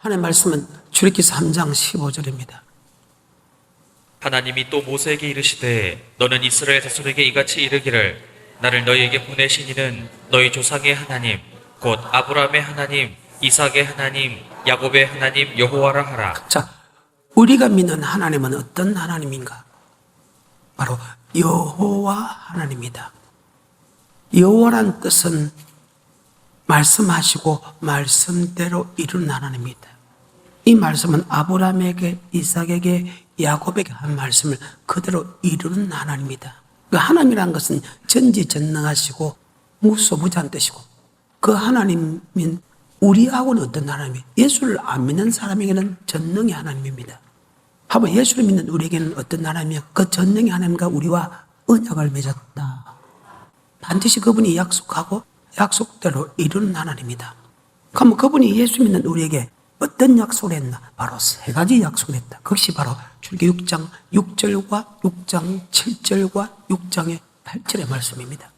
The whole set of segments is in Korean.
하나님의 말씀은 출애굽기 3장 15절입니다. 하나님이 또 모세에게 이르시되 너는 이스라엘 자손에게 이같이 이르기를 나를 너희에게 보내신 이는 너희 조상의 하나님 곧 아브라함의 하나님 이삭의 하나님 야곱의 하나님 여호와라 하라. 자, 우리가 믿는 하나님은 어떤 하나님인가? 바로 여호와 하나님이다. 여호와란 뜻은 말씀하시고 말씀대로 이루는 하나님이다. 이 말씀은 아브라함에게 이삭에게 야곱에게 한 말씀을 그대로 이루는 하나님이다. 그 하나님이란 것은 전지전능하시고 무소부지한 뜻이고, 그 하나님은 우리하고는 어떤 하나님이에요? 예수를 안 믿는 사람에게는 전능의 하나님입니다. 한번 예수를 믿는 우리에게는 어떤 하나님이에요? 그 전능의 하나님과 우리와 언약을 맺었다. 반드시 그분이 약속하고 약속대로 이루는 하나님이다. 그럼 그분이 예수 믿는 우리에게 어떤 약속을 했나? 바로 세 가지 약속을 했다. 그것이 바로 출애굽기 6장 6절과 6장 7절과 6장의 8절의 말씀입니다.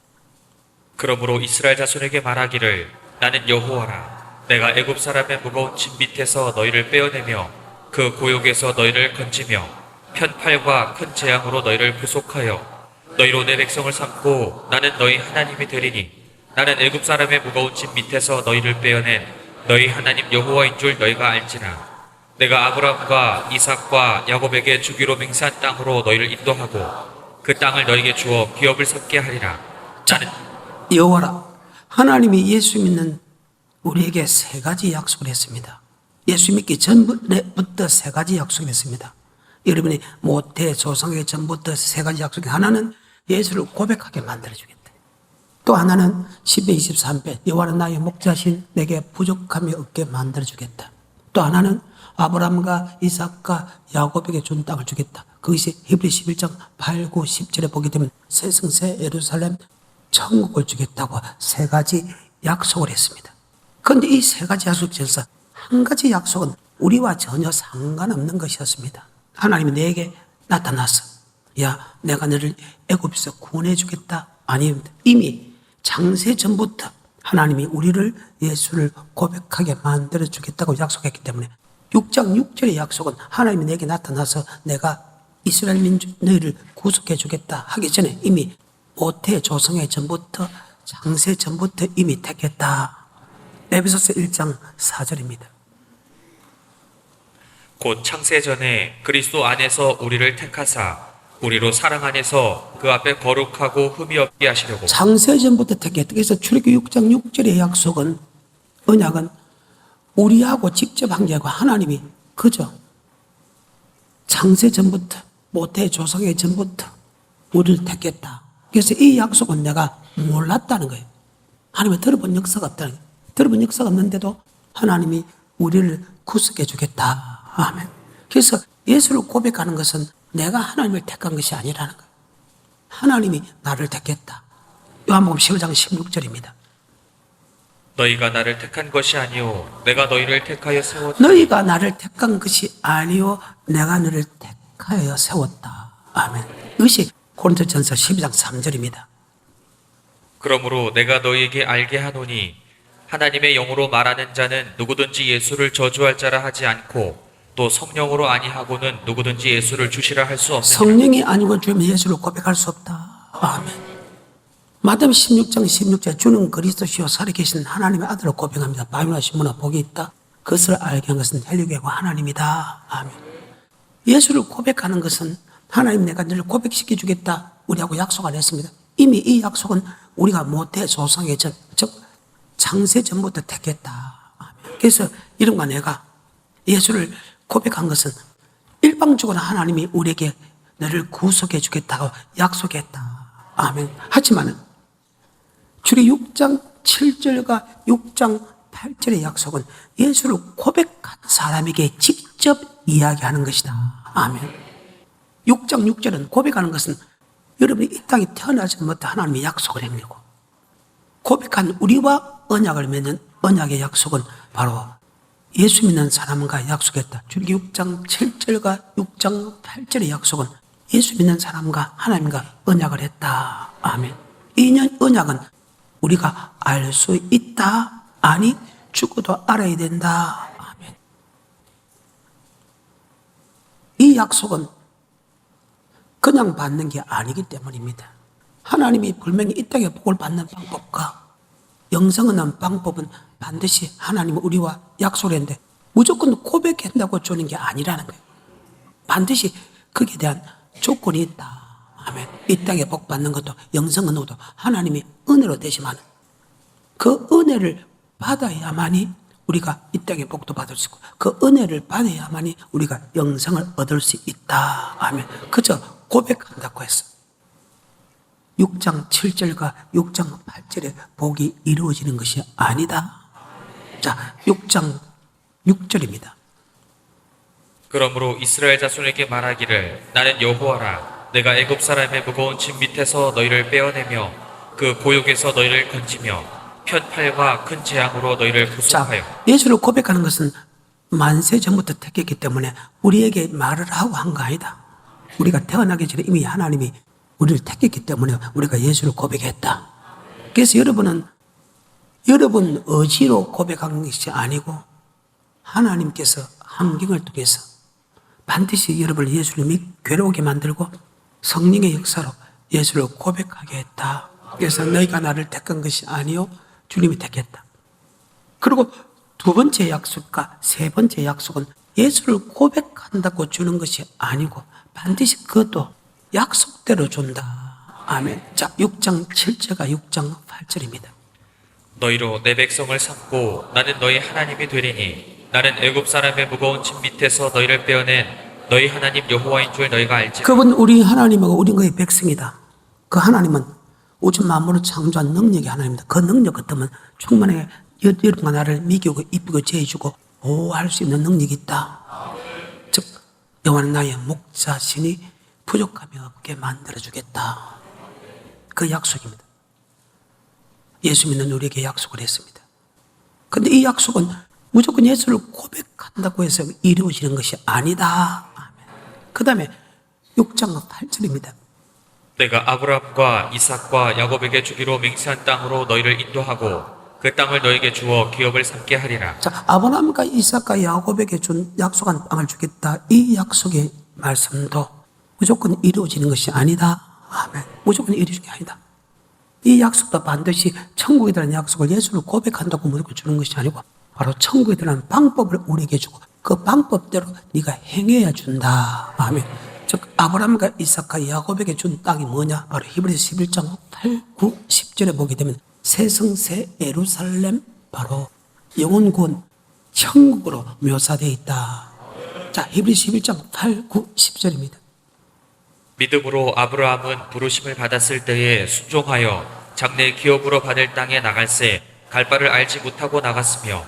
그러므로 이스라엘 자손에게 말하기를 나는 여호와라. 내가 애굽 사람의 무거운 짐 밑에서 너희를 빼어내며 그 고욕에서 너희를 건지며 편팔과 큰 재앙으로 너희를 구속하여 너희로 내 백성을 삼고 나는 너희 하나님이 되리니 나는 애굽 사람의 무거운 짐 밑에서 너희를 빼어낸 너희 하나님 여호와인 줄 너희가 알지라. 내가 아브라함과 이삭과 야곱에게 주기로 맹세한 땅으로 너희를 인도하고 그 땅을 너희에게 주어 기업을 삼게 하리라. 나는 여호와라. 하나님이 예수 믿는 우리에게 세 가지 약속을 했습니다. 예수 믿기 전부터 세 가지 약속을 했습니다. 여러분이 모태 조상에게 전부터 세 가지 약속이, 하나는 예수를 고백하게 만들어주겠다. 또 하나는 10배 23배 여호와는 나의 목자신 내게 부족함이 없게 만들어주겠다. 또 하나는 아브라함과 이삭과 야곱에게 준 땅을 주겠다. 그것이 히브리 11장 8, 9, 10절에 보게 되면 새 성새 예루살렘 천국을 주겠다고 세 가지 약속을 했습니다. 그런데 이 세 가지 약속 중에서 한 가지 약속은 우리와 전혀 상관없는 것이었습니다. 하나님이 내게 나타나서 야, 내가 너를 애굽에서 구원해 주겠다. 아닙니다. 이미 창세 전부터 하나님이 우리를 예수를 고백하게 만들어 주겠다고 약속했기 때문에 6장 6절의 약속은 하나님이 내게 나타나서 내가 이스라엘 민족 너희를 구속해 주겠다 하기 전에 이미 모태 조상의 전부터 창세 전부터 이미 택했다. 에베소서 1장 4절입니다. 곧 창세 전에 그리스도 안에서 우리를 택하사 우리로 사랑 안에서 그 앞에 거룩하고 흠이 없게 하시려고. 창세 전부터 택했다. 그래서 출애굽기 6장 6절의 약속은, 언약은 우리하고 직접 한 게 아니고 하나님이 그저 창세 전부터 모태 조상의 전부터 우리를 택했다. 그래서 이 약속은 내가 몰랐다는 거예요. 하나님이 들어본 역사가 없다는 거예요. 들어본 역사가 없는데도 하나님이 우리를 구속해 주겠다. 아멘. 그래서 예수를 고백하는 것은 내가 하나님을 택한 것이 아니라는 거예요. 하나님이 나를 택했다. 요한복음 15장 16절입니다. 너희가 나를 택한 것이 아니오 내가 너희를 택하여 세웠다. 너희가 나를 택한 것이 아니요 내가 너를 택하여 세웠다. 아멘. 이것이 고린도전서 12장 3절입니다. 그러므로 내가 너희에게 알게 하노니 하나님의 영으로 말하는 자는 누구든지 예수를 저주할 자라 하지 않고 또 성령으로 아니하고는 누구든지 예수를 주시라 할 수 없느니라. 성령이 아니고 주면 예수를 고백할 수 없다. 아멘. 마태복음 16장 16절 주는 그리스도시요 살아계신 하나님의 아들을 고백합니다. 바요나 신문에 복이 있다. 그것을 알게 한 것은 헬리교회가 하나님이다. 아멘. 예수를 고백하는 것은 하나님 내가 너를 고백시켜 주겠다. 우리하고 약속 안 했습니다. 이미 이 약속은 우리가 모태 조상의 전, 즉 창세 전부터 택했다. 아멘. 그래서 이런가 내가 예수를 고백한 것은 일방적으로 하나님이 우리에게 너를 구속해 주겠다고 약속했다. 아멘. 하지만 출애굽기 6장 7절과 6장 8절의 약속은 예수를 고백한 사람에게 직접 이야기하는 것이다. 아멘. 6장 6절은 고백하는 것은 여러분이 이 땅에 태어나지 못해 하나님이 약속을 행하고 고백한 우리와 언약을 맺는 언약의 약속은 바로 예수 믿는 사람과 약속했다. 출애굽기 6장 7절과 6장 8절의 약속은 예수 믿는 사람과 하나님과 언약을 했다. 아멘. 이 언약은 우리가 알 수 있다. 아니 죽어도 알아야 된다. 아멘. 이 약속은 그냥 받는 게 아니기 때문입니다. 하나님이 분명히 이 땅에 복을 받는 방법과 영생을 얻는 방법은 반드시 하나님은 우리와 약속을 했는데 무조건 고백한다고 주는 게 아니라는 거예요. 반드시 거기에 대한 조건이 있다. 아멘. 이 땅에 복 받는 것도 영생을 얻어도 하나님이 은혜로 대신하는 그 은혜를 받아야만이 우리가 이 땅에 복도 받을 수 있고 그 은혜를 받아야만이 우리가 영생을 얻을 수 있다. 아멘. 그저 고백한다고 했어. 6장 7절과 6장 8절에 복이 이루어지는 것이 아니다. 자, 6장 6절입니다. 그러므로 이스라엘 자손에게 말하기를 나는 여호와라 내가 애굽 사람의 무거운 짐 밑에서 너희를 빼어내며 그 고욕에서 너희를 건지며 편팔과 큰 재앙으로 너희를 구속하여. 자, 예수를 고백하는 것은 만세 전부터 택했기 때문에 우리에게 말을 하고 한 거 아니다. 우리가 태어나기 전에 이미 하나님이 우리를 택했기 때문에 우리가 예수를 고백했다. 그래서 여러분은 여러분 의지로 고백한 것이 아니고 하나님께서 함경을 통해서 반드시 여러분을 예수님이 괴로우게 만들고 성령의 역사로 예수를 고백하게 했다. 그래서 너희가 나를 택한 것이 아니요 주님이 택했다. 그리고 두 번째 약속과 세 번째 약속은 예수를 고백한다고 주는 것이 아니고 반드시 그것도 약속대로 준다. 아멘. 자, 6장 7절과 6장 8절입니다. 너희로 내 백성을 삼고 나는 너희 하나님이 되리니 나는 애굽 사람의 무거운 짐 밑에서 너희를 빼어낸 너희 하나님 여호와인 줄 너희가 알지. 그분 우리 하나님하고 우리 그의 백성이다. 그 하나님은 우주 만물을 창조한 능력의 하나님입니다. 그 능력 같으면 충만하게 여러분과 나를 미기고 이쁘고 제해주고 보호할 수 있는 능력이 있다. 즉 여호와는 나의 목자시니 부족함이 없게 만들어주겠다. 그 약속입니다. 예수 믿는 우리에게 약속을 했습니다. 그런데 이 약속은 무조건 예수를 고백한다고 해서 이루어지는 것이 아니다. 그 다음에 6장 8절입니다. 내가 아브라함과 이삭과 야곱에게 주기로 맹세한 땅으로 너희를 인도하고 그 땅을 너희에게 주어 기업을 삼게 하리라. 자, 아브라함과 이삭과 야곱에게 준 약속한 땅을 주겠다. 이 약속의 말씀도 무조건 이루어지는 것이 아니다. 아멘. 무조건 이루어지는 게 아니다. 이 약속도 반드시 천국에 대한 약속을 예수를 고백한다고 무조건 주는 것이 아니고 바로 천국에 대한 방법을 우리에게 주고 그 방법대로 네가 행해야 준다. 아멘. 즉 아브라함과 이삭과 야곱에게 준 땅이 뭐냐? 바로 히브리서 11장 8, 9, 10절에 보게 되면 새 성새 예루살렘 바로 영원군 천국으로 묘사되어 있다. 자, 히브리서 11장 8, 9, 10절입니다. 믿음으로 아브라함은 부르심을 받았을 때에 순종하여 장래 기업으로 받을 땅에 나갈새 갈 바를 알지 못하고 나갔으며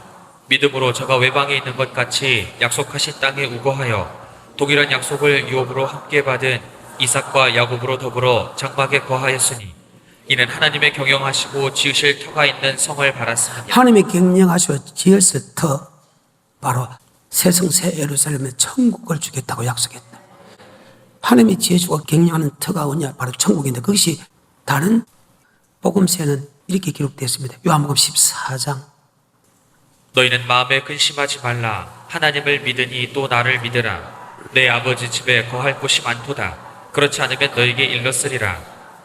믿음으로 저가 외방에 있는 것 같이 약속하신 땅에 우거하여 동일한 약속을 유업으로 함께 받은 이삭과 야곱으로 더불어 장막에 거하였으니 이는 하나님의 경영하시고 지으실 터가 있는 성을 바랐습니다. 하나님의 경영하시고 지었을 터 바로 새성새 예루살렘에 천국을 주겠다고 약속했다. 하나님이 지어주고 경영하는 터가 뭐냐? 바로 천국인데 그것이 다른 복음서에는 이렇게 기록되어 있습니다. 요한복음 14장 너희는 마음에 근심하지 말라. 하나님을 믿으니 또 나를 믿으라. 내 아버지 집에 거할 곳이 많도다. 그렇지 않으면 너희에게 일렀으리라.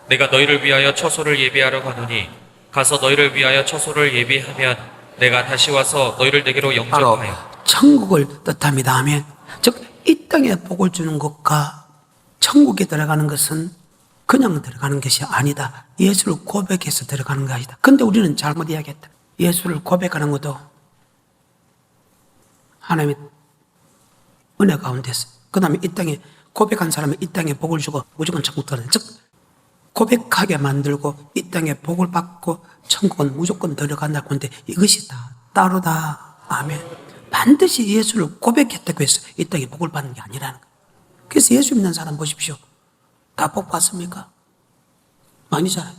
내가 너희를 위하여 처소를 예비하러 가노니 가서 너희를 위하여 처소를 예비하면 내가 다시 와서 너희를 내게로 바로 영접하여. 천국을 뜻합니다. 아멘. 즉 이 땅에 복을 주는 것과 천국에 들어가는 것은 그냥 들어가는 것이 아니다. 예수를 고백해서 들어가는 것이다. 근데 우리는 잘못 이야기했다. 예수를 고백하는 것도 하나님의 은혜 가운데서 그 다음에 이 땅에 고백한 사람은 이 땅에 복을 주고 무조건 천국 들어가는 즉 고백하게 만들고 이 땅에 복을 받고 천국은 무조건 들어간다고 하는데 이것이 다 따로다. 아멘. 반드시 예수를 고백했다고 해서 이 땅에 복을 받는 게 아니라는 거예요. 그래서 예수 믿는 사람 보십시오. 다 복 받습니까? 아니잖아요.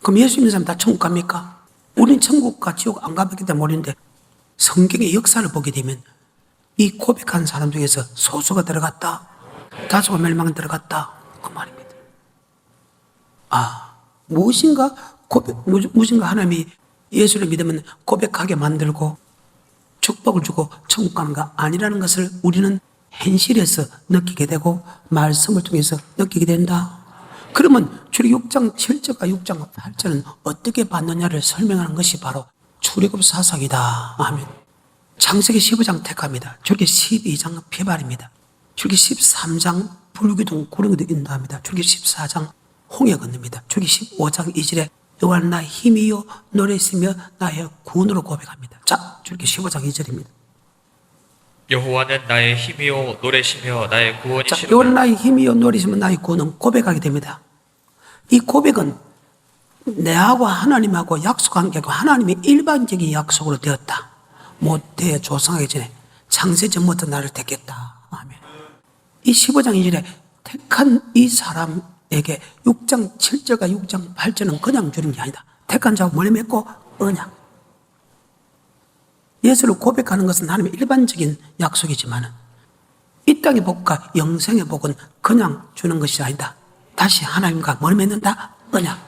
그럼 예수 믿는 사람 다 천국 갑니까? 우린 천국과 지옥 안 가봤기 때문에 모르는데 성경의 역사를 보게 되면 이 고백한 사람 중에서 소수가 들어갔다. 다수가 멸망 들어갔다. 그 말입니다. 무엇인가 하나님이 예수를 믿으면 고백하게 만들고 축복을 주고 천국 가는 거 아니라는 것을 우리는 현실에서 느끼게 되고 말씀을 통해서 느끼게 된다. 그러면 출애굽 6장 7절과 6장 8절은 어떻게 받느냐를 설명하는 것이 바로 출애굽 사상이다. 아멘. 창세기 15장 택합니다. 출애굽 12장 피발입니다. 출애굽 13장 불기둥 구름기도 인도합니다. 출애굽 14장 홍해 건너입니다. 출애굽 15장 2절에 여호와는 나의 힘이요 노래시며 나의 구원으로 고백합니다. 자, 출애굽 15장 2절입니다. 여호와는 나의 힘이요 노래시며 나의 자, 구원이시로다. 여호와는 나의 힘이요 노래시며 나의 구원은 고백하게 됩니다. 이 고백은 내하고 하나님하고 약속한 게 아니고 하나님의 일반적인 약속으로 되었다. 모태 조성하기 전에 창세 전부터 나를 택했다. 아멘. 이 15장 2절에 택한 이 사람에게 6장 7절과 6장 8절은 그냥 주는 게 아니다. 택한 자와 머리 맺고 언약. 예수를 고백하는 것은 하나님의 일반적인 약속이지만 이 땅의 복과 영생의 복은 그냥 주는 것이 아니다. 다시 하나님과 머리 맺는다. 언약.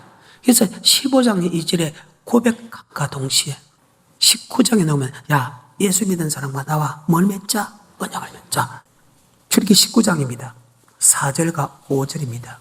그래서 15장 2절에 고백과 동시에 19장에 나오면 야 예수 믿은 사람과 나와 머리 맺자. 언약을 맺자. 출애굽기 19장입니다. 4절과 5절입니다.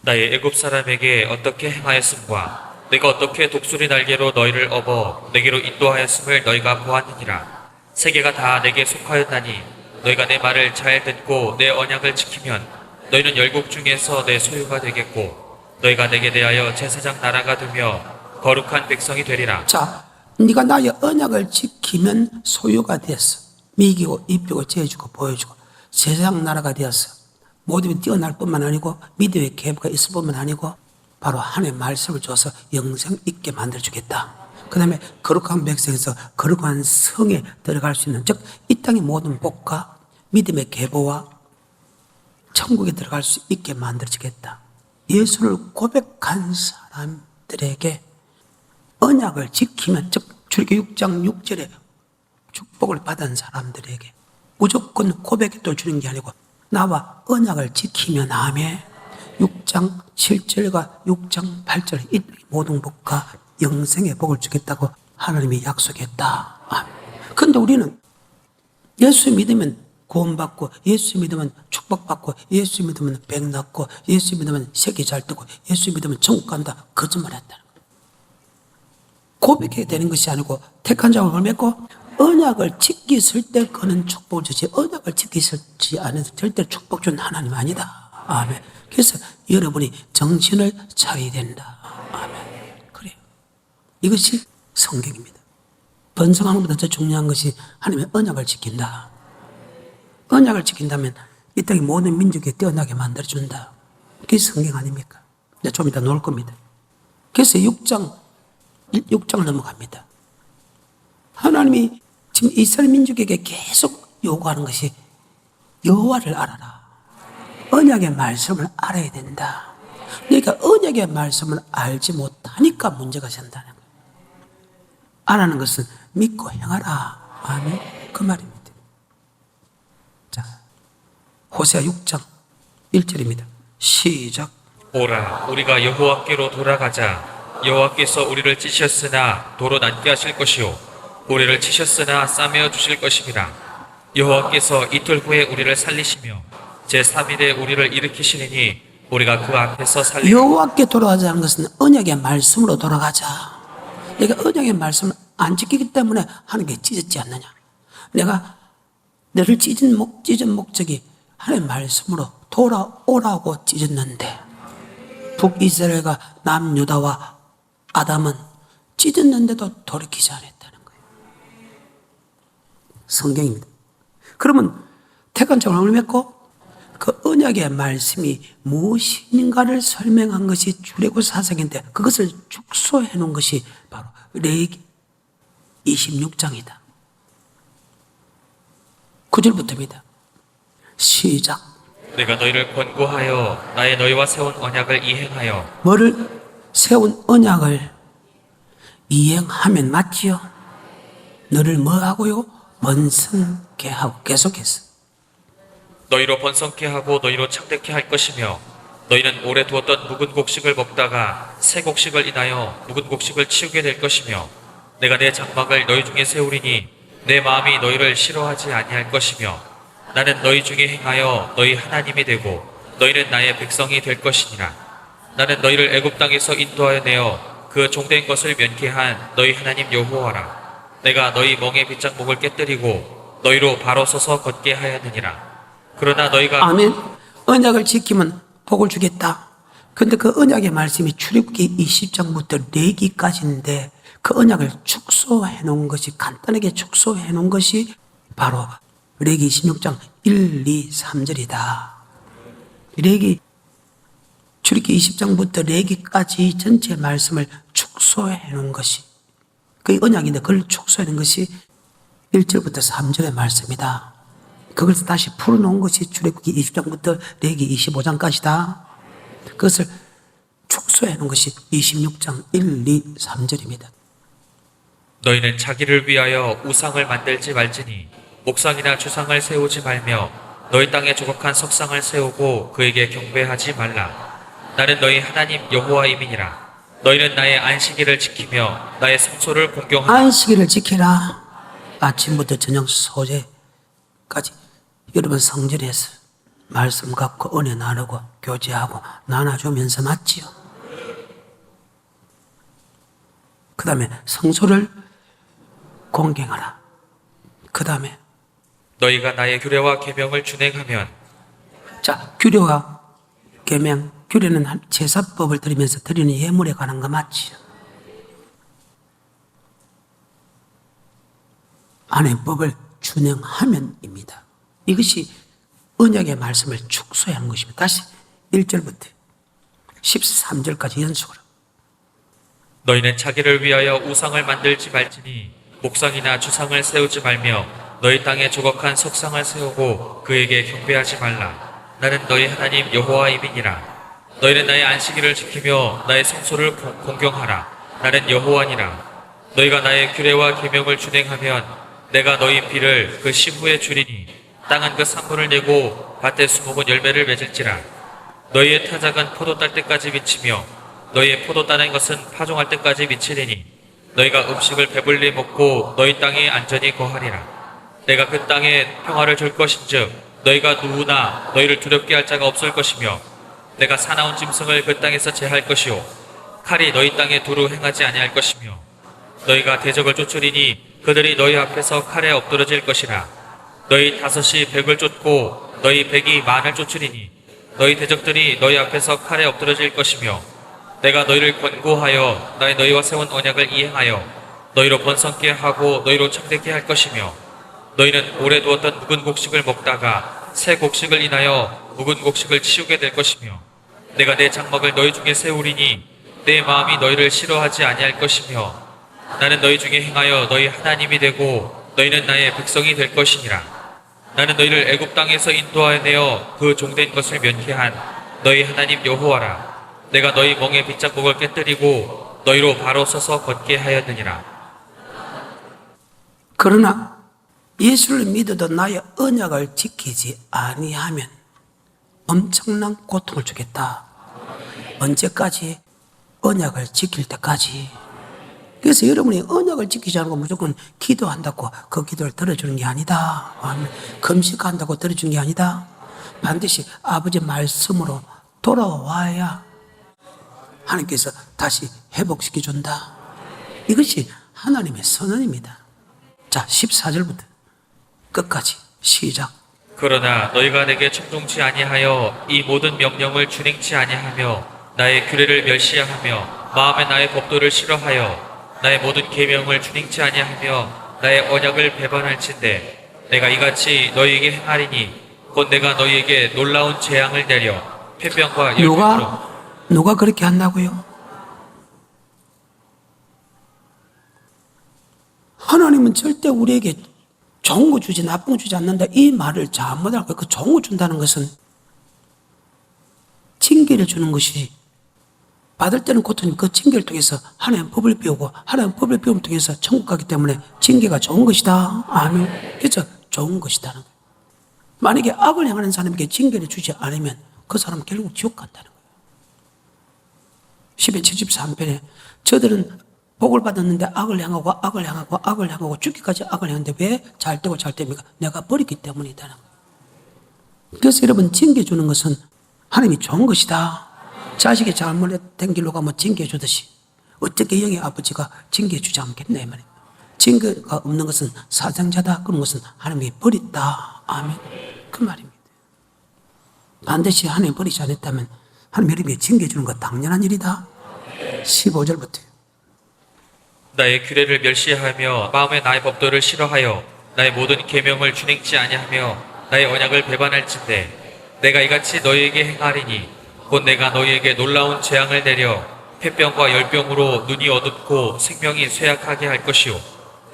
나의 애굽 사람에게 어떻게 행하였음과 내가 어떻게 독수리 날개로 너희를 업어 내게로 인도하였음을 너희가 보았느니라. 세계가 다 내게 속하였나니 너희가 내 말을 잘 듣고 내 언약을 지키면 너희는 열국 중에서 내 소유가 되겠고 너희가 내게 대하여 제사장 나라가 되며 거룩한 백성이 되리라. 자, 네가 나의 언약을 지키면 소유가 되었어. 미기고 입히고 재주고 보여주고 세상 나라가 되었어. 모든 뛰어날 뿐만 아니고 믿음의 계보가 있을 뿐만 아니고 바로 하나님의 말씀을 줘서 영생 있게 만들어주겠다. 그 다음에 거룩한 백성에서 거룩한 성에 들어갈 수 있는, 즉 이 땅의 모든 복과 믿음의 계보와 천국에 들어갈 수 있게 만들어주겠다. 예수를 고백한 사람들에게 언약을 지키면, 즉 출애굽 6장 6절에 축복을 받은 사람들에게 무조건 고백도 주는 게 아니고 나와 언약을 지키면 아멘. 6장 7절과 6장 8절 이 모든 복과 영생의 복을 주겠다고 하나님이 약속했다. 아멘. 그런데 우리는 예수 믿으면 구원받고 예수 믿으면 축복받고 예수 믿으면 백 낳고 예수 믿으면 새끼 잘 뜨고 예수 믿으면 천국 간다. 거짓말했다는 거예요. 고백해야 되는 것이 아니고 택한 자를 맺고 언약을 지키실 때 그는 축복을 주지 언약을 지키지 않아서 절대 축복 준 하나님 아니다. 아멘. 그래서 여러분이 정신을 차려야 된다. 아멘. 그래요. 이것이 성경입니다. 번성하는 것보다 더 중요한 것이 하나님의 언약을 지킨다. 언약을 지킨다면 이 땅의 모든 민족이 뛰어나게 만들어준다. 그게 성경 아닙니까? 이제 좀 이따 놓을 겁니다. 그래서 6장을 넘어갑니다. 하나님이 지금 이스라엘 민족에게 계속 요구하는 것이 여호와를 알아라. 언약의 말씀을 알아야 된다. 그러니까 언약의 말씀을 알지 못하니까 문제가 생긴다는 거예요. 알아는 것은 믿고 행하라. 아멘. 그 말입니다. 자, 호세아 6장 1절입니다. 시작. 오라 우리가 여호와께로 돌아가자. 여호와께서 우리를 찌셨으나 도로 낫게 하실 것이요 우리를 치셨으나 싸매어 주실 것임이라. 여호와께서 이틀 후에 우리를 살리시며 제3일에 우리를 일으키시리니 우리가 그 앞에서 살리라. 여호와께 돌아가자는 것은 언약의 말씀으로 돌아가자. 내가 언약의 말씀을 안 지키기 때문에 하나님께 찢었지 않느냐. 내가 너를 찢은 목적이 하나님의 말씀으로 돌아오라고 찢었는데 북이스라엘과 남유다와 아담은 찢었는데도 돌이키지 않았다는 거예요. 성경입니다. 그러면 택한 자를 맺고 그 언약의 말씀이 무엇인가를 설명한 것이 출애굽 사상인데 그것을 축소해 놓은 것이 바로 레위기 26장이다. 9절부터입니다. 시작. 내가 너희를 권고하여 나의 너희와 세운 언약을 이행하여 뭐를 세운 언약을 이행하면 맞지요? 너를 뭐 하고요? 번성케 하고 계속해서 너희로 번성케 하고 너희로 창대케 할 것이며 너희는 오래 두었던 묵은 곡식을 먹다가 새 곡식을 인하여 묵은 곡식을 치우게 될 것이며 내가 내 장막을 너희 중에 세우리니 내 마음이 너희를 싫어하지 아니할 것이며 나는 너희 중에 행하여 너희 하나님이 되고 너희는 나의 백성이 될 것이니라. 나는 너희를 애굽 땅에서 인도하여 내어 그 종된 것을 면케한 너희 하나님 여호와라. 내가 너희 멍에 빗장목을 깨뜨리고 너희로 바로 서서 걷게 하였느니라. 그러나 너희가 아멘. 언약을 지키면 복을 주겠다. 근데 그 언약의 말씀이 출애굽기 20장부터 레기까지인데 그 언약을 축소해 놓은 것이, 간단하게 축소해 놓은 것이 바로 레기 26장 1, 2, 3절이다. 레기 출애굽기 20장부터 레기까지 전체 말씀을 축소해 놓은 것이 그 언약인데 그걸 축소해 놓은 것이 1절부터 3절의 말씀이다. 그걸 다시 풀어놓은 것이 출애굽기 20장부터 레기 25장까지다. 그것을 축소해 놓은 것이 26장 1, 2, 3절입니다. 너희는 자기를 위하여 우상을 만들지 말지니 목상이나 주상을 세우지 말며 너희 땅에 조각한 석상을 세우고 그에게 경배하지 말라. 나는 너희 하나님 여호와임이니라. 너희는 나의 안식일을 지키며 나의 성소를 공경하라. 안식일을 지키라. 아침부터 저녁 소재까지 여러분 성전에서 말씀 갖고 은혜 나누고 교제하고 나눠주면서 맞지요. 그 다음에 성소를 공경하라. 그 다음에 너희가 나의 규례와 계명을 준행하면 자, 규례와 계명, 규례는 제사법을 드리면서 드리는 예물에 관한 거 맞지요. 하나님의 법을 준행하면입니다. 이것이 언약의 말씀을 축소한 것입니다. 다시 1절부터 13절까지 연속으로. 너희는 자기를 위하여 우상을 만들지 말지니 목상이나 주상을 세우지 말며 너희 땅에 조각한 석상을 세우고 그에게 경배하지 말라. 나는 너희 하나님 여호와임이니라. 너희는 나의 안식일을 지키며 나의 성소를 공경하라. 나는 여호와니라. 너희가 나의 규례와 계명을 준행하면 내가 너희 비를 그 시후에 주리니 땅은 그 산물을 내고 밭에 수목은 열매를 맺을지라. 너희의 타작은 포도 딸 때까지 미치며 너희의 포도 따는 것은 파종할 때까지 미치리니 너희가 음식을 배불리 먹고 너희 땅에 안전히 거하리라. 내가 그 땅에 평화를 줄 것인즉 너희가 누구나 너희를 두렵게 할 자가 없을 것이며 내가 사나운 짐승을 그 땅에서 제할 것이요 칼이 너희 땅에 두루 행하지 아니할 것이며 너희가 대적을 쫓으리니 그들이 너희 앞에서 칼에 엎드러질 것이라. 너희 다섯이 백을 쫓고 너희 백이 만을 쫓으리니 너희 대적들이 너희 앞에서 칼에 엎드러질 것이며 내가 너희를 권고하여 나의 너희와 세운 언약을 이행하여 너희로 번성케 하고 너희로 창대케 할 것이며 너희는 오래 두었던 묵은 곡식을 먹다가 새 곡식을 인하여 묵은 곡식을 치우게 될 것이며 내가 내 장막을 너희 중에 세우리니 내 마음이 너희를 싫어하지 아니할 것이며 나는 너희 중에 행하여 너희 하나님이 되고 너희는 나의 백성이 될 것이니라. 나는 너희를 애굽 땅에서 인도하여 내어 그 종된 것을 면케한 너희 하나님 여호와라. 내가 너희 멍에 빗장목을 깨뜨리고 너희로 바로 서서 걷게 하였느니라. 그러나 예수를 믿어도 나의 언약을 지키지 아니하면 엄청난 고통을 주겠다. 언제까지? 언약을 지킬 때까지. 그래서 여러분이 언약을 지키지 않고 무조건 기도한다고 그 기도를 들어주는 게 아니다. 금식한다고 들어주는 게 아니다. 반드시 아버지 말씀으로 돌아와야 하나님께서 다시 회복시켜준다. 이것이 하나님의 선언입니다. 자, 14절부터 끝까지 시작. 그러나 너희가 내게 충동치 아니하여 이 모든 명령을 준행치 아니하며 나의 규례를 멸시하며 마음에 나의 법도를 싫어하여 나의 모든 계명을 준행치 아니하며 나의 언약을 배반할진대 내가 이같이 너희에게 행하리니 곧 내가 너희에게 놀라운 재앙을 내려 폐병과 열병으로. 누가 그렇게 한다고요? 하나님은 절대 우리에게 좋은 거 주지 나쁜 거 주지 않는다. 이 말을 잘못하고 그 좋은 거 준다는 것은 징계를 주는 것이 받을 때는 고통이 그 징계를 통해서 하나님 법을 배우고 하나님 법을 배움을 통해서 천국 가기 때문에 징계가 좋은 것이다. 아멘. 그래서 좋은 것이다는 거예요. 만약에 악을 행하는 사람에게 징계를 주지 않으면 그 사람은 결국 지옥 간다는 거예요. 10편 73편에 저들은 복을 받았는데 악을 향하고 죽기까지 악을 향하는데 왜 잘 되고 잘 됩니까? 내가 버렸기 때문이다는 거예요. 그래서 여러분, 징계주는 것은 하나님이 좋은 것이다. 자식이 잘못된 길로 가면 징계주듯이 어떻게 영의 아버지가 징계주지 않겠네 말이에요. 징계가 없는 것은 사상자다. 그런 것은 하나님이 버렸다. 아멘. 그 말입니다. 반드시 하나님이 버리지 않았다면 하나님 여러분이 징계주는 것 당연한 일이다. 15절부터 나의 규례를 멸시하며 마음에 나의 법도를 싫어하여 나의 모든 계명을 준행치 아니하며 나의 언약을 배반할진대 내가 이같이 너희에게 행하리니 곧 내가 너희에게 놀라운 재앙을 내려 폐병과 열병으로 눈이 어둡고 생명이 쇠약하게 할 것이요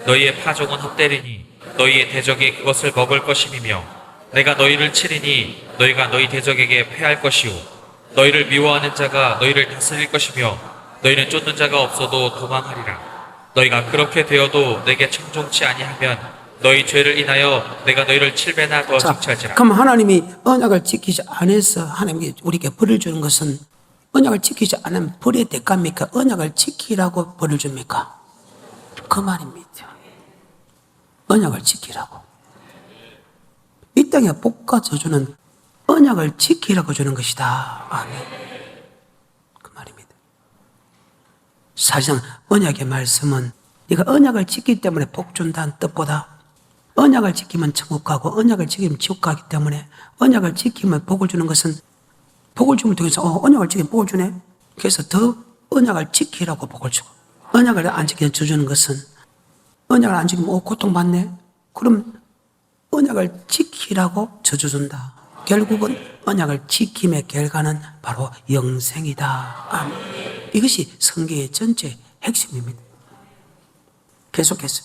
너희의 파종은 헛되리니 너희의 대적이 그것을 먹을 것임이며 내가 너희를 치리니 너희가 너희 대적에게 패할 것이요 너희를 미워하는 자가 너희를 다스릴 것이며 너희는 쫓는 자가 없어도 도망하리라 너희가 그렇게 되어도 내게 청종치 아니하면 너희 죄를 인하여 내가 너희를 7배나 더 징치하지라. 그럼 하나님이 언약을 지키지 않아서 하나님이 우리에게 벌을 주는 것은 언약을 지키지 않으면 벌의 대가입니까? 언약을 지키라고 벌을 줍니까? 그 말입니다. 언약을 지키라고. 이 땅에 복과 저주는 언약을 지키라고 주는 것이다. 아멘. 그 말입니다. 사실상 언약의 말씀은 네가 언약을 지키기 때문에 복 준다는 뜻보다 언약을 지키면 천국 가고 언약을 지키면 지옥 가기 때문에 언약을 지키면 복을 주는 것은 복을 줌을 통해서 언약을 지키면 복을 주네. 그래서 더 언약을 지키라고 복을 주고 언약을 안 지키면 저주는 것은 언약을 안 지키면 고통받네. 그럼 언약을 지키라고 저주 준다. 결국은 언약을 지킴의 결과는 바로 영생이다. 아멘. 이것이 성경의 전체 핵심입니다. 계속해서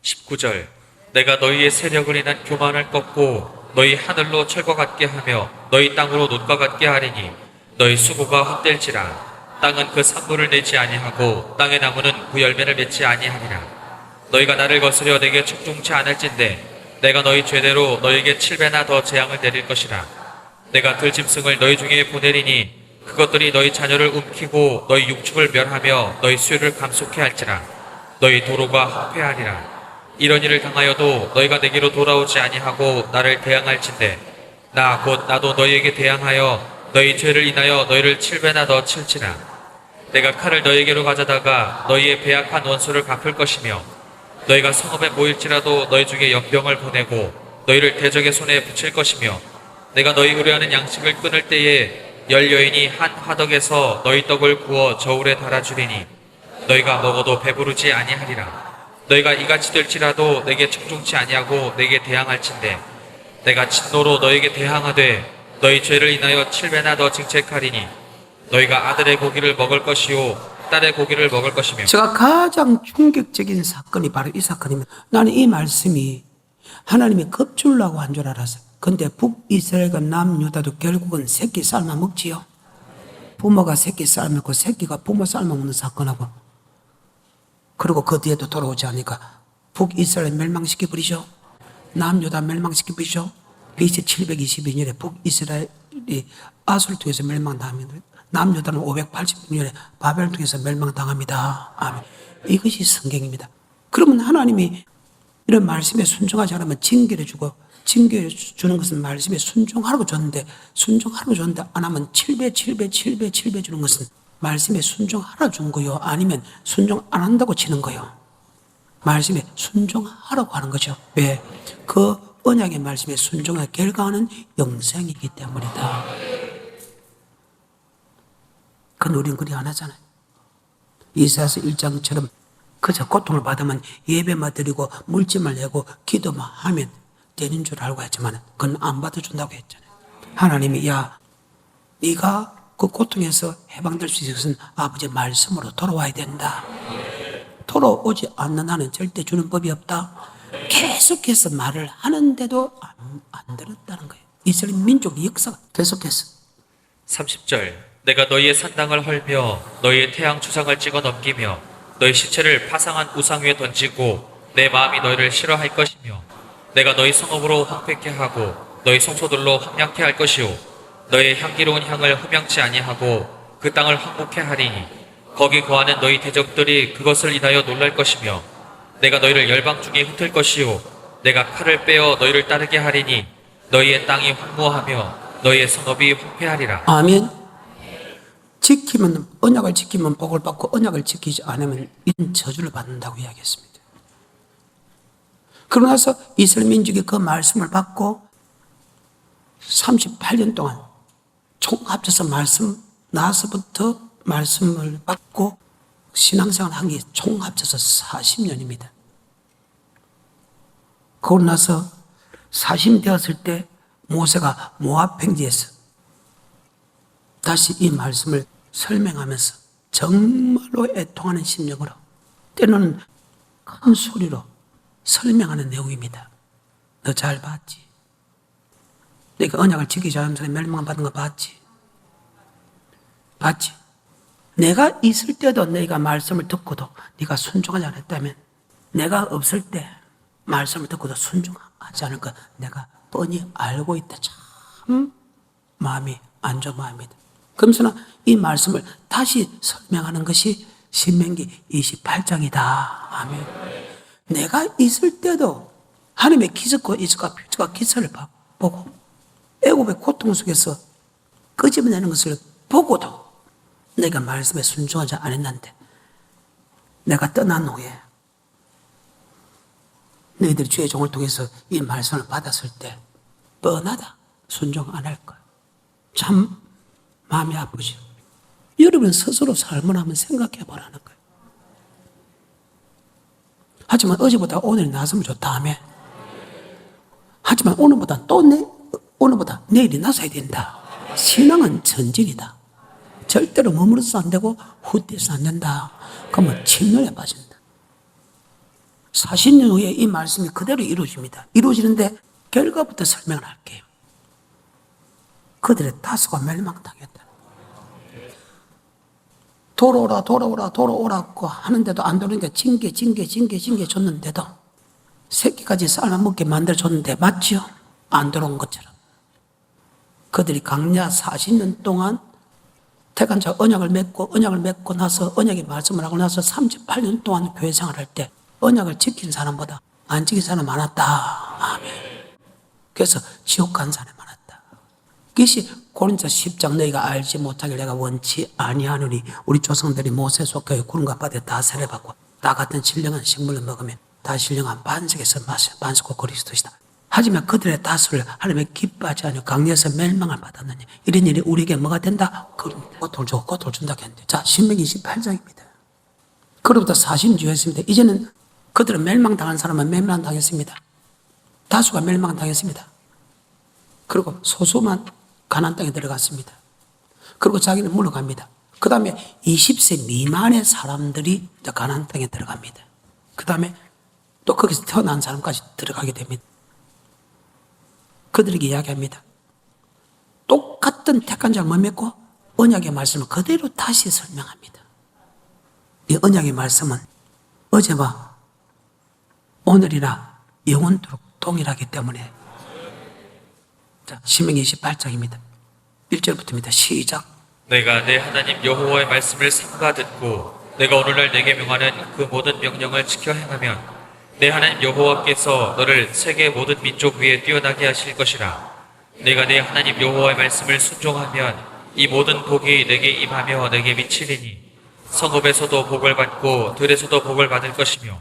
19절 내가 너희의 세력을 인한 교만을 꺾고 너희 하늘로 철과 같게 하며 너희 땅으로 놋과 같게 하리니 너희 수고가 헛될지라 땅은 그 산물을 내지 아니하고 땅의 나무는 그 열매를 맺지 아니하리라 너희가 나를 거스려 내게 청종치 않을진대 내가 너희 죄대로 너희에게 7배나 더 재앙을 내릴 것이라 내가 들짐승을 너희 중에 보내리니 그것들이 너희 자녀를 움키고 너희 육축을 멸하며 너희 수요를 감속해 할지라 너희 도로가 황폐하리라 이런 일을 당하여도 너희가 내게로 돌아오지 아니하고 나를 대항할진대 나 곧 나도 너희에게 대항하여 너희 죄를 인하여 너희를 7배나 더 칠지라 내가 칼을 너희에게로 가져다가 너희의 배약한 원수를 갚을 것이며 너희가 성읍에 모일지라도 너희 중에 연병을 보내고 너희를 대적의 손에 붙일 것이며 내가 너희 의뢰하는 양식을 끊을 때에 열 여인이 한 화덕에서 너희 떡을 구워 저울에 달아주리니 너희가 먹어도 배부르지 아니하리라 너희가 이같이 될지라도 내게 청종치 아니하고 내게 대항할진대 내가 진노로 너희에게 대항하되 너희 죄를 인하여 7배나 더 징책하리니 너희가 아들의 고기를 먹을 것이요 딸의 고기를 먹을 것이며 제가 가장 충격적인 사건이 바로 이 사건입니다. 나는 이 말씀이 하나님이 겁주려고 한 줄 알았어요. 근데 북이스라엘과 남유다도 결국은 새끼 삶아 먹지요. 부모가 새끼 삶았고 새끼가 부모 삶아 먹는 사건하고 그리고 그 뒤에도 돌아오지 않으니까 북이스라엘 멸망시켜버리죠. 남유다 멸망시켜버리죠. BC 722년에 북이스라엘이 아수를 통해서 멸망당합니다. 남유다는 586년에 바벨을 통해서 멸망당합니다. 아멘. 이것이 성경입니다. 그러면 하나님이 이런 말씀에 순종하지 않으면 징계를 주고 징계 주는 것은 말씀에 순종하라고 줬는데 순종하라고 줬는데 안 하면 7배 주는 것은 말씀에 순종하라 준 거요? 아니면 순종 안 한다고 치는 거요? 말씀에 순종하라고 하는 거죠. 왜? 그 언약의 말씀에 순종의 결과는 영생이기 때문이다. 그건 우리는 그리 안 하잖아요. 이사야서 1장처럼 그저 고통을 받으면 예배만 드리고 물질만 내고 기도만 하면 되는 줄 알고 했지만 그건 안 받아준다고 했잖아요. 하나님이 야 네가 그 고통에서 해방될 수 있는 것은 아버지의 말씀으로 돌아와야 된다. 돌아오지 않는 한은 절대 주는 법이 없다. 계속해서 말을 하는데도 안 들었다는 거예요. 이스라엘 민족의 역사가 계속해서 30절 내가 너희의 산당을 헐며 너희의 태양 주상을 찍어 넘기며 너희 시체를 파상한 우상 위에 던지고 내 마음이 너희를 싫어할 것이며 내가 너희 성읍으로 황폐케 하고 너희 성소들로 황량케 할 것이요 너희의 향기로운 향을 흡양치 아니하고 그 땅을 황복케 하리니 거기 거하는 너희 대적들이 그것을 인하여 놀랄 것이며 내가 너희를 열방 중에 흩을 것이요 내가 칼을 빼어 너희를 따르게 하리니 너희의 땅이 황무하며 너희의 성읍이 황폐하리라. 아멘. 지키면, 언약을 지키면 복을 받고 언약을 지키지 않으면 이런 저주를 받는다고 이야기했습니다. 그러고 나서 이스라엘 민족이 그 말씀을 받고 38년 동안 총 합쳐서 말씀 나서부터 말씀을 받고 신앙생활 한 게 총 합쳐서 40년입니다. 그러고 나서 40이 되었을 때 모세가 모압 평지에서 다시 이 말씀을 설명하면서 정말로 애통하는 심령으로 때로는 큰 소리로 설명하는 내용입니다. 너 잘 봤지? 내가 언약을 지키지 않은 사람이 멸망받은 거 봤지? 봤지? 내가 있을 때도 네가 말씀을 듣고도 네가 순종하지 않았다면 내가 없을 때 말씀을 듣고도 순종하지 않을 거 내가 뻔히 알고 있다. 참 마음이 안 좋은 마음이다. 그러면서 이 말씀을 다시 설명하는 것이 신명기 28장이다. 아멘. 내가 있을 때도 하나님의 기적과 이적과 표적과 기사를 보고 애굽의 고통 속에서 끄집어내는 것을 보고도 내가 말씀에 순종하지 않았는데 내가 떠난 후에 너희들이 주의 종을 통해서 이 말씀을 받았을 때 뻔하다. 순종 안 할 거야. 참 마음이 아프죠. 여러분 스스로 삶을 한번 생각해 보라는 거예요. 하지만 어제보다 오늘이 나았으면 좋다 하며 하지만 오늘보다 내일이 나서야 된다. 신앙은 전진이다. 절대로 머무르서 안 되고 후퇴해서 안 된다. 그러면 침륜에 빠진다. 40년 후에 이 말씀이 그대로 이루어집니다. 이루어지는데 결과부터 설명을 할게요. 그들의 다수가 멸망당했다. 돌아오라고 하는데도 안 돌아오니까 징계 줬는데도 새끼까지 삶아 먹게 만들어줬는데 맞죠? 안 돌아온 것처럼 그들이 강야 40년 동안 택한 자 언약을 맺고 나서 언약의 말씀을 하고 나서 38년 동안 교회 생활할 때 언약을 지킨 사람보다 안 지킨 사람 많았다. 아멘. 그래서 지옥 간 사람이 많았다. 그것이 고린도 10장 너희가 알지 못하길 내가 원치 아니하노니 우리 조상들이 모세 속하여 구름과 바다에 다 세례받고 나 같은 신령한 식물을 먹으면 다 신령한 반석에서 반석과 그리스도시다. 하지만 그들의 다수를 하나님의 기뻐하지 않으며 강리에서 멸망을 받았느니 이런 일이 우리에게 뭐가 된다? 고통을 준다 했는데 자 신명기 28장입니다. 그로부터 40년 했습니다. 이제는 그들은 멸망당한 사람은 멸망당했습니다. 다수가 멸망당했습니다. 그리고 소수만 가나안 땅에 들어갔습니다. 그리고 자기는 물러갑니다. 그 다음에 20세 미만의 사람들이 가나안 땅에 들어갑니다. 그 다음에 또 거기서 태어난 사람까지 들어가게 됩니다. 그들에게 이야기합니다. 똑같은 택한 자를 맺고 언약의 말씀을 그대로 다시 설명합니다. 이 언약의 말씀은 어제와 오늘이나 영원토록 동일하기 때문에 자, 신명기 28장입니다. 1절부터입니다. 시작. 내가 내 하나님 여호와의 말씀을 삼가 듣고 내가 오늘날 내게 명하는 그 모든 명령을 지켜 행하면 내 하나님 여호와께서 너를 세계 모든 민족 위에 뛰어나게 하실 것이라. 내가 내 하나님 여호와의 말씀을 순종하면 이 모든 복이 내게 임하며 내게 미치리니 성읍에서도 복을 받고 들에서도 복을 받을 것이며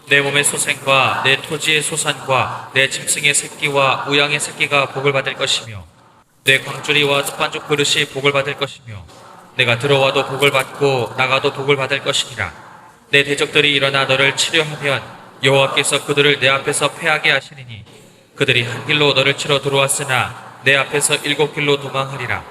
내 몸의 소생과 내 토지의 소산과 내 짐승의 새끼와 우양의 새끼가 복을 받을 것이며 내 광주리와 솥반죽 그릇이 복을 받을 것이며 내가 들어와도 복을 받고 나가도 복을 받을 것이니라. 내 대적들이 일어나 너를 치려하면 여호와께서 그들을 내 앞에서 패하게 하시리니 그들이 한 길로 너를 치러 들어왔으나 내 앞에서 7길로 도망하리라.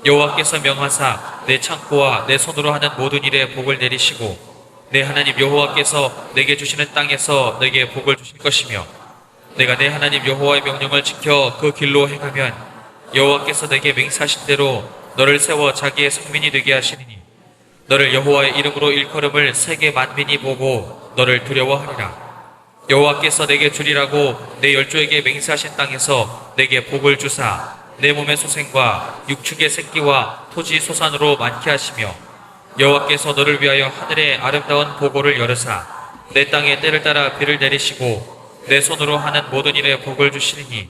여호와께서 명하사 내 창고와 내 손으로 하는 모든 일에 복을 내리시고 내 하나님 여호와께서 내게 주시는 땅에서 내게 복을 주실 것이며 내가 내 하나님 여호와의 명령을 지켜 그 길로 행하면 여호와께서 내게 맹세하신 대로 너를 세워 자기의 성민이 되게 하시리니 너를 여호와의 이름으로 일컬음을 세계 만민이 보고 너를 두려워하리라. 여호와께서 내게 주리라고 내 열조에게 맹세하신 땅에서 내게 복을 주사 내 몸의 소생과 육축의 새끼와 토지 소산으로 많게 하시며 여호와께서 너를 위하여 하늘의 아름다운 보고를 열으사 내 땅에 때를 따라 비를 내리시고 내 손으로 하는 모든 일에 복을 주시리니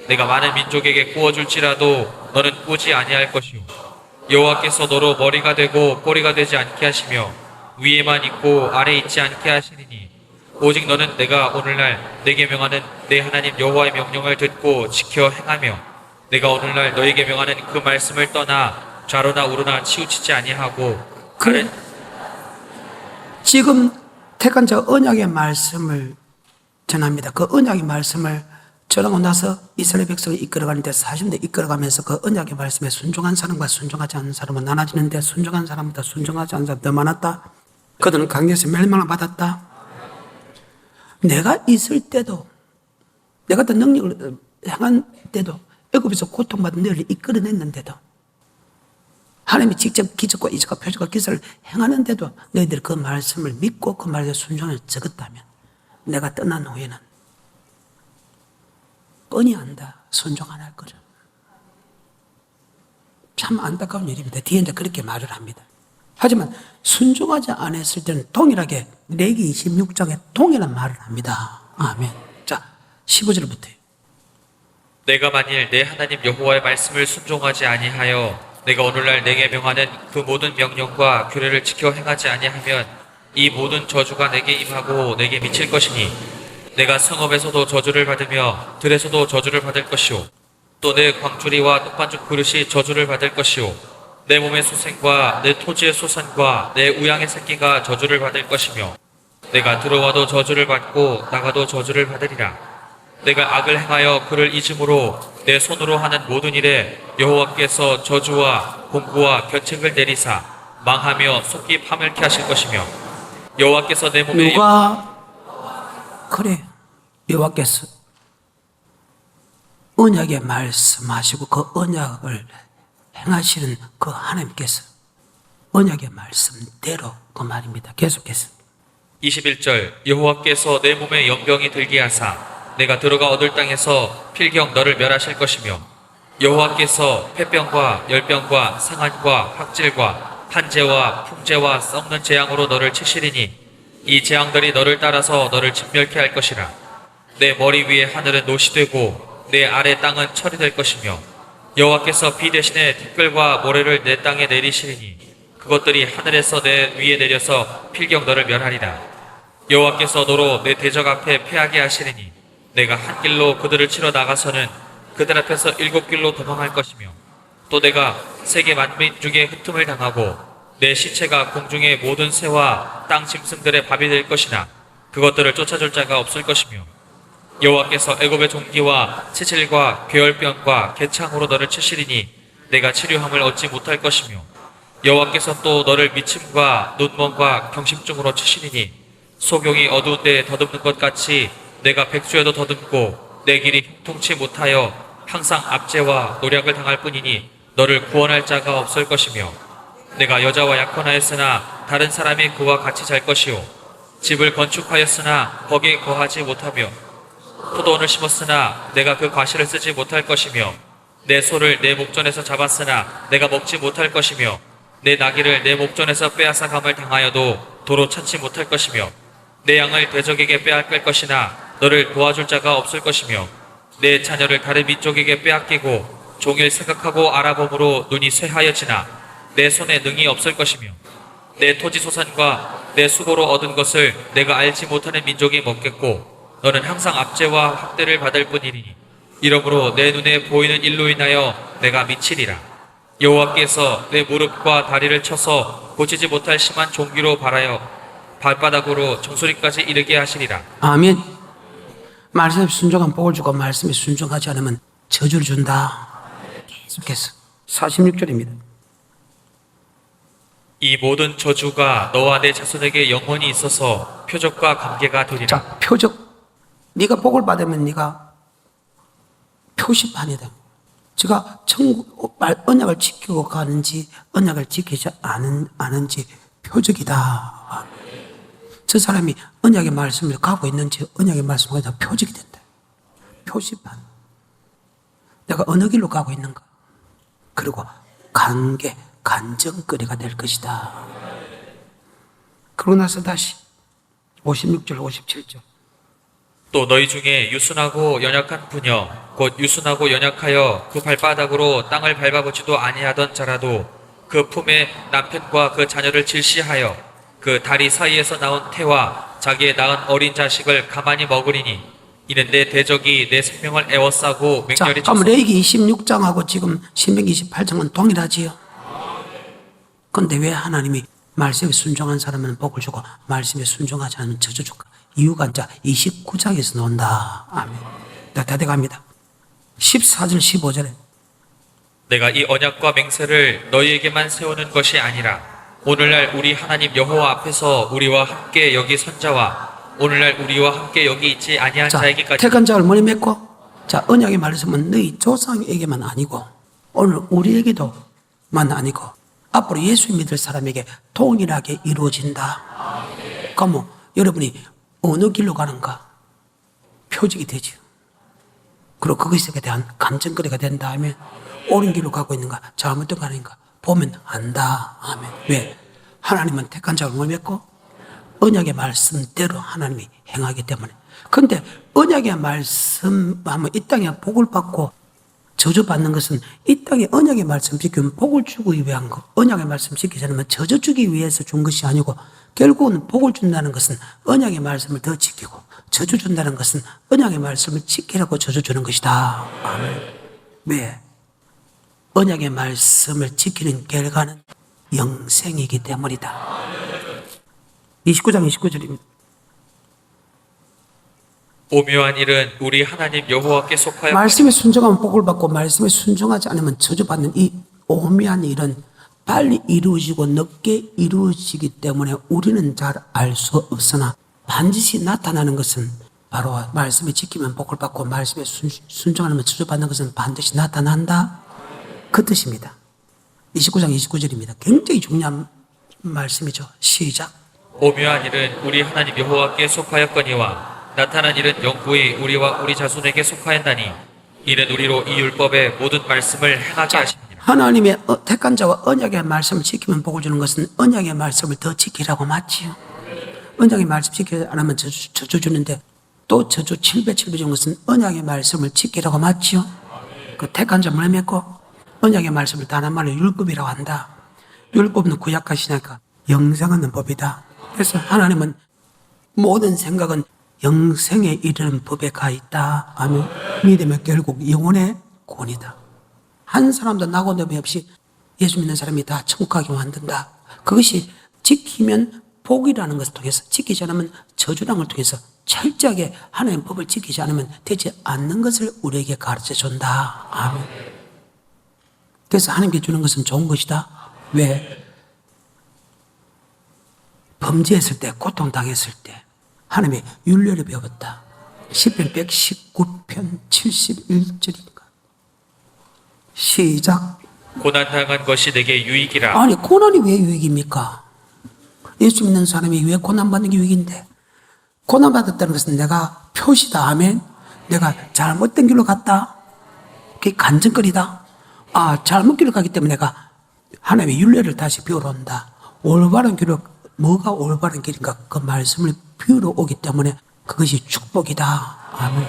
내가 많은 민족에게 구워줄지라도 너는 꾸지 아니할 것이요 여호와께서 너로 머리가 되고 꼬리가 되지 않게 하시며 위에만 있고 아래 있지 않게 하시리니 오직 너는 내가 오늘날 내게 명하는 내 하나님 여호와의 명령을 듣고 지켜 행하며 내가 오늘날 너에게 명하는 그 말씀을 떠나 좌로나 우로나 치우치지 아니하고 그래. 지금 택한 저 언약의 말씀을 전합니다. 그 언약의 말씀을 전하고 나서 이스라엘 백성을 이끌어가는데 40년 이끌어가면서 그 언약의 말씀에 순종한 사람과 순종하지 않는 사람은 나눠지는데 순종한 사람보다 순종하지 않는 사람이 더 많았다. 그들은 강에서 멸망을 받았다. 내가 있을 때도 내가 더 능력을 행한 때도 애굽에서 고통받은 너희를 이끌어냈는데도 하나님이 직접 기적과 이적과 표적과 기사를 행하는데도 너희들이 그 말씀을 믿고 그 말에 순종을 적었다면 내가 떠난 후에는 뻔히 안다. 순종 안 할 거를. 참 안타까운 일입니다. 뒤에 이제 그렇게 말을 합니다. 하지만 순종하지 않았을 때는 동일하게 레기 26장에 동일한 말을 합니다. 아멘. 자, 15절부터요. 내가 만일 내 하나님 여호와의 말씀을 순종하지 아니하여 내가 오늘날 내게 명하는 그 모든 명령과 규례를 지켜 행하지 아니하면 이 모든 저주가 내게 임하고 내게 미칠 것이니 내가 성읍에서도 저주를 받으며 들에서도 저주를 받을 것이요 또 내 광주리와 떡반죽 그릇이 저주를 받을 것이요 내 몸의 소생과 내 토지의 소산과 내 우양의 새끼가 저주를 받을 것이며 내가 들어와도 저주를 받고 나가도 저주를 받으리라. 내가 악을 행하여 그를 잊음으로 내 손으로 하는 모든 일에 여호와께서 저주와 공고와 견책을 내리사 망하며 속기 파멸케 하실 것이며 여호와께서 내 몸에 누가 그래 여호와께서 언약의 말씀하시고 그 언약을 행하시는 그 하나님께서 언약의 말씀대로 그 말입니다. 계속해서 21절 여호와께서 내 몸에 연병이 들게 하사 내가 들어가 얻을 땅에서 필경 너를 멸하실 것이며 여호와께서 폐병과 열병과 상한과 확질과 한재와 풍재와 썩는 재앙으로 너를 치시리니 이 재앙들이 너를 따라서 너를 진멸케 할 것이라. 내 머리 위에 하늘은 노시 되고 내 아래 땅은 철이 될 것이며 여호와께서 비 대신에 티끌과 모래를 내 땅에 내리시리니 그것들이 하늘에서 내 위에 내려서 필경 너를 멸하리라. 여호와께서 너로 내 대적 앞에 패하게 하시리니 내가 한 길로 그들을 치러 나가서는 그들 앞에서 7길로 도망할 것이며 또 내가 세계 만민중에 흩음을 당하고 내 시체가 공중의 모든 새와 땅 짐승들의 밥이 될 것이나 그것들을 쫓아줄 자가 없을 것이며 여호와께서 애굽의 종기와 치질과 괴혈병과 개창으로 너를 치시리니 내가 치료함을 얻지 못할 것이며 여호와께서 또 너를 미침과 눈먼과 경심증으로 치시리니 소경이 어두운 데에 더듬는 것 같이 내가 백수에도 더듬고 내 길이 형통치 못하여 항상 압제와 노략을 당할 뿐이니 너를 구원할 자가 없을 것이며 내가 여자와 약혼하였으나 다른 사람이 그와 같이 잘 것이요 집을 건축하였으나 거기에 거하지 못하며 포도원을 심었으나 내가 그 과실을 쓰지 못할 것이며 내 소를 내 목전에서 잡았으나 내가 먹지 못할 것이며 내 나귀를 내 목전에서 빼앗아 감을 당하여도 도로 찾지 못할 것이며 내 양을 대적에게 빼앗길 것이나 너를 도와줄 자가 없을 것이며 내 자녀를 다른 민족에게 빼앗기고 종일 생각하고 알아봄으로 눈이 쇠하여지나 내 손에 능이 없을 것이며 내 토지 소산과 내 수고로 얻은 것을 내가 알지 못하는 민족이 먹겠고 너는 항상 압제와 학대를 받을 뿐이니 이러므로 내 눈에 보이는 일로 인하여 내가 미치리라. 여호와께서 내 무릎과 다리를 쳐서 고치지 못할 심한 종기로 발하여 발바닥으로 정수리까지 이르게 하시리라. 아멘. 말씀에 순종한 복을 주고 말씀에 순종하지 않으면 저주를 준다. 계속해서 46절입니다. 이 모든 저주가 너와 내 자손에게 영원히 있어서 표적과 관계가 되리라. 자, 표적. 네가 복을 받으면 네가 표시판이다. 제가 언약을 지키고 가는지 언약을 지키지 않은지 표적이다. 저 사람이 언약의 말씀을 가고 있는지 언약의 말씀을 가지고 표적이 된다. 표시판. 내가 어느 길로 가고 있는가. 그리고 간정거리가 될 것이다. 그러고 나서 다시 56절, 57절. 또 너희 중에 유순하고 연약한 부녀 곧 유순하고 연약하여 그 발바닥으로 땅을 밟아보지도 아니하던 자라도 그 품에 남편과 그 자녀를 질시하여 그 다리 사이에서 나온 태와 자기의 낳은 어린 자식을 가만히 먹으리니 이는 내 대적이 내 생명을 애워싸고 자, 맹렬히 그럼 쳐서 레위기 26장하고 지금 신명기 28장은 동일하지요. 그런데 왜 하나님이 말씀에 순종한 사람은 복을 주고 말씀에 순종하지 않으면 저주 줄까? 이유가 이제 29장에서 나온다. 아멘. 다 돼갑니다. 14절, 15절에 내가 이 언약과 맹세를 너희에게만 세우는 것이 아니라 오늘날 우리 하나님 여호와 앞에서 우리와 함께 여기 선 자와 오늘날 우리와 함께 여기 있지 아니한 자, 자에게까지 택한 자를 뭐니 맺고? 자, 언약의 말씀은 너희 조상에게만 아니고 오늘 우리에게도만 아니고 앞으로 예수 믿을 사람에게 동일하게 이루어진다. 그럼 여러분이 어느 길로 가는가 표적이 되죠. 그리고 그것에 대한 감정거리가 된다 하면 옳은 길로 가고 있는가 잘못된 거 아닌가 보면 안다. 아멘. 왜? 하나님은 택한 자를 뭘 맺고 언약의 말씀대로 하나님이 행하기 때문에. 그런데 언약의 말씀하면 이 땅에 복을 받고 저주받는 것은 이 땅에 언약의 말씀 지키면 복을 주기 위한 거. 언약의 말씀 지키지 않으면 저주 주기 위해서 준 것이 아니고 결국은 복을 준다는 것은 언약의 말씀을 더 지키고 저주 준다는 것은 언약의 말씀을 지키라고 저주 주는 것이다. 아멘. 왜? 언약의 말씀을 지키는 결과는 영생이기 때문이다. 29장 29절입니다. 오묘한 일은 우리 하나님 여호와께 속하여 말씀에 순종하면 복을 받고 말씀에 순종하지 않으면 저주받는 이 오묘한 일은 빨리 이루어지고 늦게 이루어지기 때문에 우리는 잘 알 수 없으나 반드시 나타나는 것은 바로 말씀에 지키면 복을 받고 말씀에 순종하면 저주받는 것은 반드시 나타난다. 그 뜻입니다. 29장 29절입니다. 굉장히 중요한 말씀이죠. 시작. 오묘한 일은 우리 하나님 여호와께 속하였거니와 나타난 일은 영구히 우리와 우리 자손에게 속하였나니 이는 우리로 이 율법의 모든 말씀을 행하게 하십니다. 하나님의 택한 자와 언약의 말씀을 지키면 복을 주는 것은 언약의 말씀을 더 지키라고 맞지요. 언약의 말씀 지키지 않으면 저주 주는데 또 저주 7배 주는 것은 언약의 말씀을 지키라고 맞지요. 그 택한 자를 맺고 언약의 말씀을 단 한 말로 율법이라고 한다. 율법은 구약하시니까 영생 얻는 법이다. 그래서 하나님은 모든 생각은 영생에 이르는 법에 가 있다. 아멘. 믿으면 결국 영혼의 구원이다. 한 사람도 나고 너비 없이 예수 믿는 사람이 다 천국 가게 만든다. 그것이 지키면 복이라는 것을 통해서 지키지 않으면 저주랑을 통해서 철저하게 하나님의 법을 지키지 않으면 되지 않는 것을 우리에게 가르쳐 준다. 아멘. 그래서 하나님께 주는 것은 좋은 것이다. 왜? 범죄했을 때, 고통당했을 때 하나님의 윤례를 배웠다. 시편 119편 71절인가. 시작. 고난당한 것이 내게 유익이라. 아니 고난이 왜 유익입니까? 예수 믿는 사람이 왜 고난받는 게 유익인데? 고난받았다는 것은 내가 표시다. 아멘. 내가 잘못된 길로 갔다. 그게 간증거리다. 아, 잘못 길로 가기 때문에 내가 하나님의 윤례를 다시 배우러 온다. 올바른 길로, 뭐가 올바른 길인가? 그 말씀을 배우러 오기 때문에 그것이 축복이다. 아멘.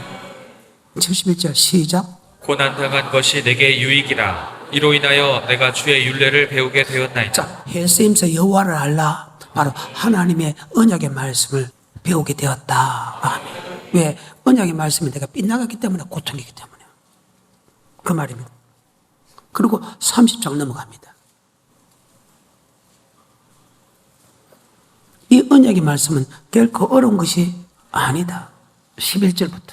71절 시작. 고난당한 것이 내게 유익이라. 이로 인하여 내가 주의 윤례를 배우게 되었나이다. 자, 헬스임서 여호와를 알라. 바로 하나님의 언약의 말씀을 배우게 되었다. 아멘. 왜? 언약의 말씀이 내가 빗나갔기 때문에 고통이기 때문에. 그 말입니다. 그리고 30장 넘어갑니다. 이 언약의 말씀은 결코 어려운 것이 아니다. 11절부터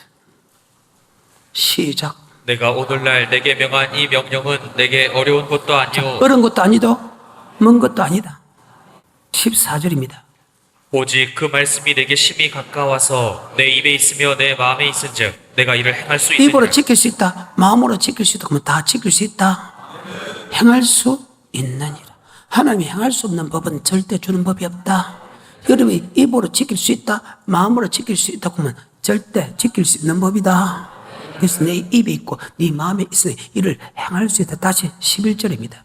시작. 내가 오늘날 내게 명한 이 명령은 내게 어려운 것도 아니오 어려운 것도 아니도 먼 것도 아니다. 14절입니다. 오직 그 말씀이 내게 심히 가까워서 내 입에 있으며 내 마음에 있은즉 내가 이를 행할 수 입으로 있느니라. 지킬 수 있다. 마음으로 지킬 수 있다. 그러면 다 지킬 수 있다. 행할 수 있느니라. 하나님이 행할 수 없는 법은 절대 주는 법이 없다. 여러분이 입으로 지킬 수 있다. 마음으로 지킬 수 있다. 그러면 절대 지킬 수 있는 법이다. 그래서 내 입에 있고 네 마음에 있으니 이를 행할 수 있다. 다시 11절입니다.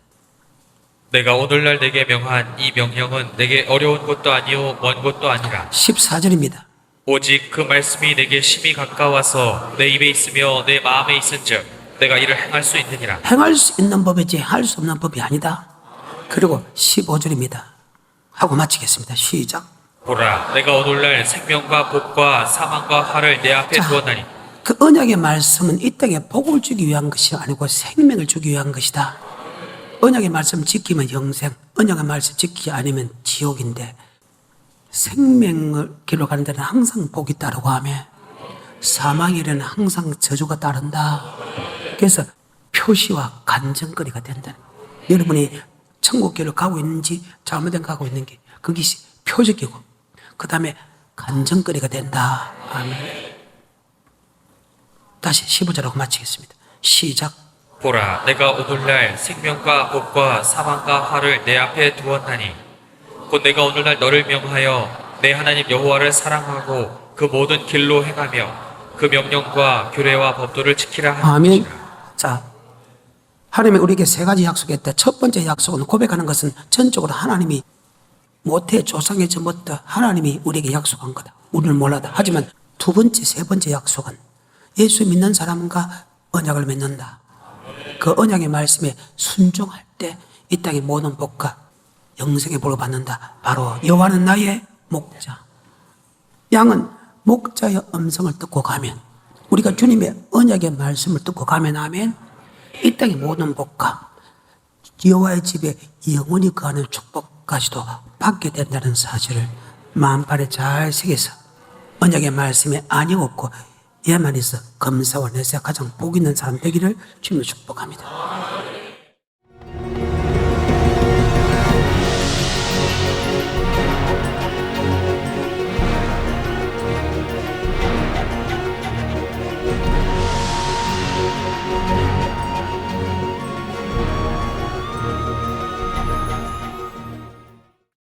내가 오늘날 내게 명한 이 명령은 내게 어려운 것도 아니요 먼 것도 아니라 14절입니다. 오직 그 말씀이 내게 심히 가까워서 내 입에 있으며 내 마음에 있은즉 내가 이를 행할 수 있느니라. 행할 수 있는 법이지 할 수 없는 법이 아니다. 그리고 15절입니다. 하고 마치겠습니다. 시작. 보라, 내가 오늘날 생명과 복과 사망과 화를 내 앞에 자, 두었나니 그 언약의 말씀은 이 땅에 복을 주기 위한 것이 아니고 생명을 주기 위한 것이다. 언약의 말씀 지키면 영생, 언약의 말씀 지키지 않으면 지옥인데 생명을 기록하는 데는 항상 복이 따르고 하며 사망일에는 항상 저주가 따른다. 그래서 표시와 간증거리가 된다. 여러분이 천국길을 가고 있는지 잘못된 가고 있는 게 그것이 표적이고 그 다음에 간증거리가 된다. 아멘. 다시 15절하고 마치겠습니다. 시작. 보라, 내가 오늘날 생명과 복과 사망과 화를 내 앞에 두었나니 곧 내가 오늘날 너를 명하여 내 하나님 여호와를 사랑하고 그 모든 길로 행하며 그 명령과 규례와 법도를 지키라 하는 아멘. 것이라. 자, 하나님이 우리에게 세 가지 약속했다. 첫 번째 약속은 고백하는 것은 전적으로 하나님이 모태 조상의 전부터 하나님이 우리에게 약속한 거다. 우리를 몰라다. 하지만 두 번째, 세 번째 약속은 예수 믿는 사람과 언약을 맺는다. 그 언약의 말씀에 순종할 때 이 땅의 모든 복과 영생의 복을 받는다. 바로 여호와는 나의 목자. 양은 목자의 음성을 듣고 가면 우리가 주님의 언약의 말씀을 듣고 가면 아멘. 이 땅의 모든 복과 여호와의 집에 영원히 거하는 축복까지도 받게 된다는 사실을 마음판에 잘 새겨서 언약의 말씀에 안이 없고 얘만 있어 검사와 내세 가장 복 있는 사람 되기를 주님을 축복합니다.